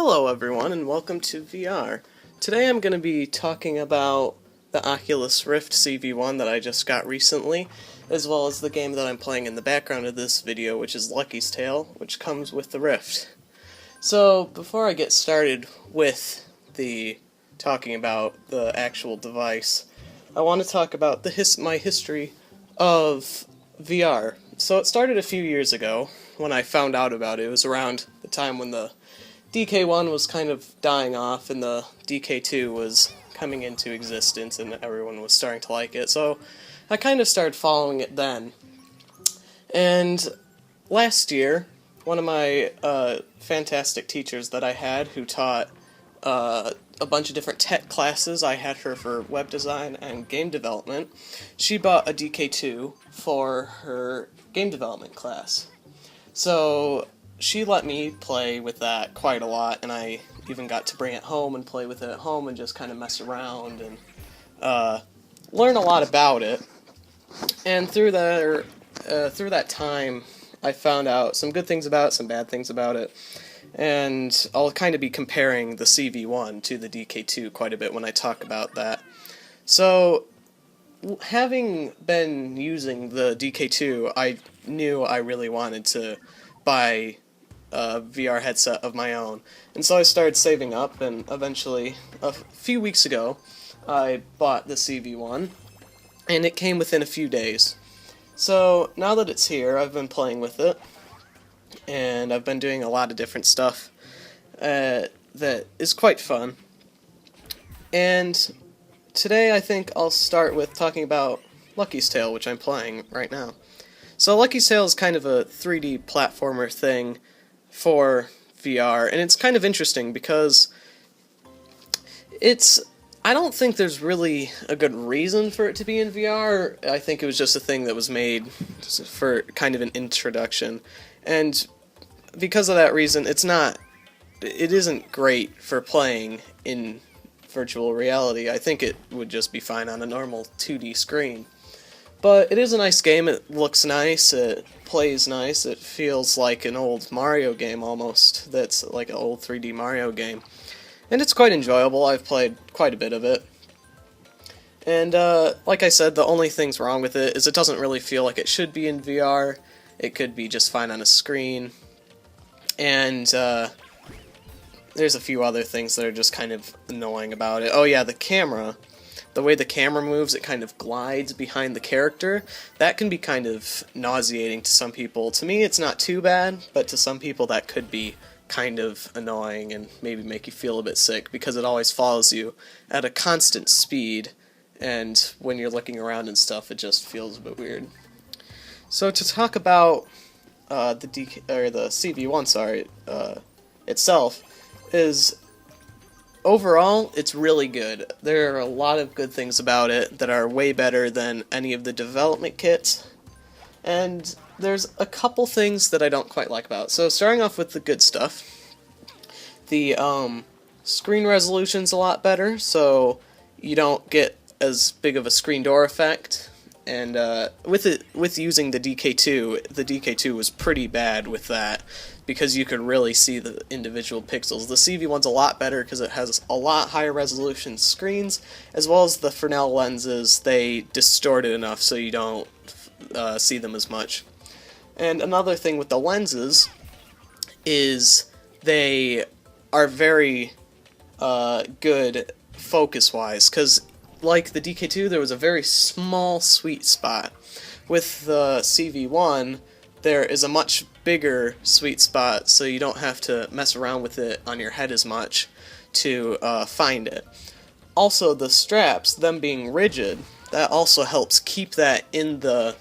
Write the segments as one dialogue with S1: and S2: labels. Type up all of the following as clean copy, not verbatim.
S1: Hello everyone and welcome to VR. Today I'm going to be talking about the Oculus Rift CV1 that I just got recently, as well as the game that I'm playing in the background of this video, which is Lucky's Tale, which comes with the Rift. So before I get started with the talking about the actual device, I want to talk about my history of VR. So it started a few years ago when I found out about it. It was around the time when the DK1 was kind of dying off and the DK2 was coming into existence and everyone was starting to like it. So I kind of started following it then. And last year, one of my fantastic teachers that I had who taught a bunch of different tech classes, I had her for web design and game development, she bought a DK2 for her game development class. So she let me play with that quite a lot, and I even got to bring it home and play with it at home and just kind of mess around and learn a lot about it. And through that time, I found out some good things about it, some bad things about it, and I'll kind of be comparing the CV1 to the DK2 quite a bit when I talk about that. So, having been using the DK2, I knew I really wanted to buy a VR headset of my own. And so I started saving up, and eventually, a few weeks ago, I bought the CV1, and it came within a few days. So now that it's here, I've been playing with it, and I've been doing a lot of different stuff that is quite fun. And today I think I'll start with talking about Lucky's Tale, which I'm playing right now. So Lucky's Tale is kind of a 3D platformer thing for VR, and it's kind of interesting because I don't think there's really a good reason for it to be in VR. I think it was just a thing that was made for kind of an introduction, and because of that reason, it isn't great for playing in virtual reality. I think it would just be fine on a normal 2D screen. But it is a nice game, it looks nice, it plays nice, it feels like an old Mario game almost, that's like an old 3D Mario game. And it's quite enjoyable, I've played quite a bit of it. And like I said, the only things wrong with it is it doesn't really feel like it should be in VR, it could be just fine on a screen. And there's a few other things that are just kind of annoying about it. Oh yeah, the camera. The way the camera moves, it kind of glides behind the character. That can be kind of nauseating to some people. To me, it's not too bad, but to some people that could be kind of annoying and maybe make you feel a bit sick because it always follows you at a constant speed, and when you're looking around and stuff, it just feels a bit weird. So to talk about the CV1, itself, is overall, it's really good. There are a lot of good things about it that are way better than any of the development kits, and there's a couple things that I don't quite like about it. So starting off with the good stuff, the screen resolution's a lot better, so you don't get as big of a screen door effect, and with using the DK2 was pretty bad with that, because you could really see the individual pixels. The CV1's a lot better because it has a lot higher resolution screens, as well as the Fresnel lenses, they distort it enough so you don't see them as much. And another thing with the lenses is they are very good focus-wise, because like the DK2, there was a very small sweet spot. With the CV1, there is a much bigger sweet spot, so you don't have to mess around with it on your head as much to find it. Also, the straps, them being rigid, that also helps keep that in the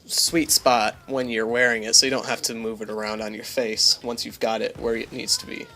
S1: sweet spot when you're wearing it, so you don't have to move it around on your face once you've got it where it needs to be.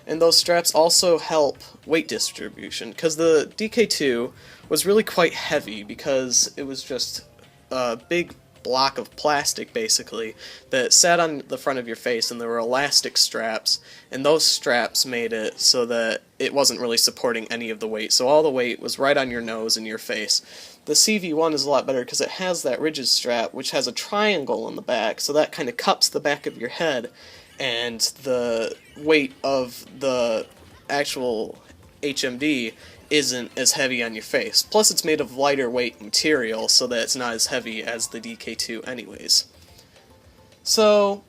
S1: And those straps also help weight distribution, because the DK2 was really quite heavy because it was just a big block of plastic, basically, that sat on the front of your face, and there were elastic straps, and those straps made it so that it wasn't really supporting any of the weight, so all the weight was right on your nose and your face. The CV1 is a lot better because it has that rigid strap, which has a triangle on the back, so that kind of cups the back of your head, and the weight of the actual HMD isn't as heavy on your face. Plus it's made of lighter weight material so that it's not as heavy as the DK2 anyways. So,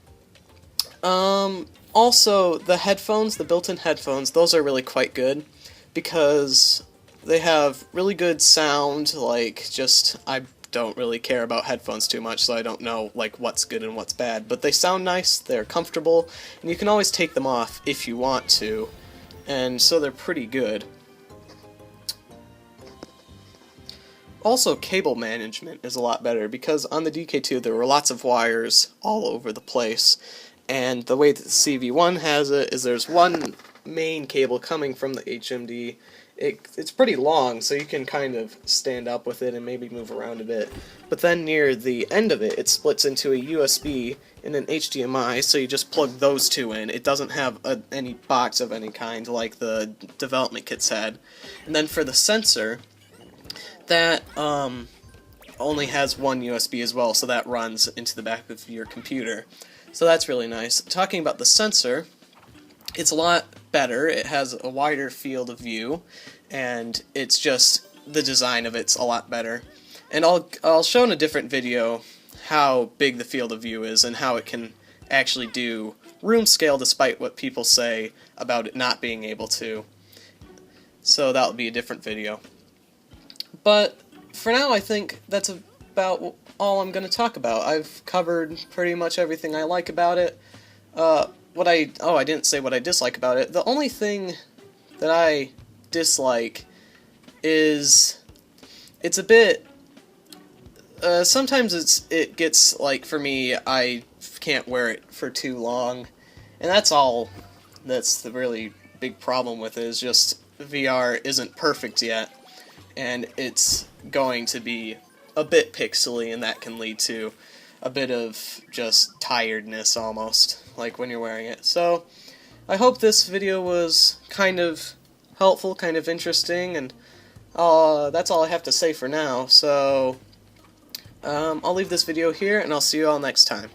S1: also the headphones, the built-in headphones, those are really quite good because they have really good sound. Like, just, I don't really care about headphones too much, so I don't know like what's good and what's bad, but they sound nice, they're comfortable, and you can always take them off if you want to, and so they're pretty good. Also, cable management is a lot better, because on the DK2 there were lots of wires all over the place, and the way that the CV1 has it is there's one main cable coming from the HMD. It's pretty long, so you can kind of stand up with it and maybe move around a bit. But then near the end of it, it splits into a USB and an HDMI, so you just plug those two in. It doesn't have any box of any kind like the development kits had. And then for the sensor, that only has one USB as well, so that runs into the back of your computer. So that's really nice. Talking about the sensor, it's a lot better. It has a wider field of view, and it's just, the design of it's a lot better. And I'll show in a different video how big the field of view is and how it can actually do room scale despite what people say about it not being able to. So that'll be a different video. But for now, I think that's about all I'm going to talk about. I've covered pretty much everything I like about it. I didn't say what I dislike about it. The only thing that I dislike is it's a bit, sometimes it gets, like, for me, I can't wear it for too long, and that's all. That's the really big problem with it, is just VR isn't perfect yet, and it's going to be a bit pixely, and that can lead to a bit of just tiredness almost, like when you're wearing it. So I hope this video was kind of helpful, kind of interesting, and that's all I have to say for now. So I'll leave this video here, and I'll see you all next time.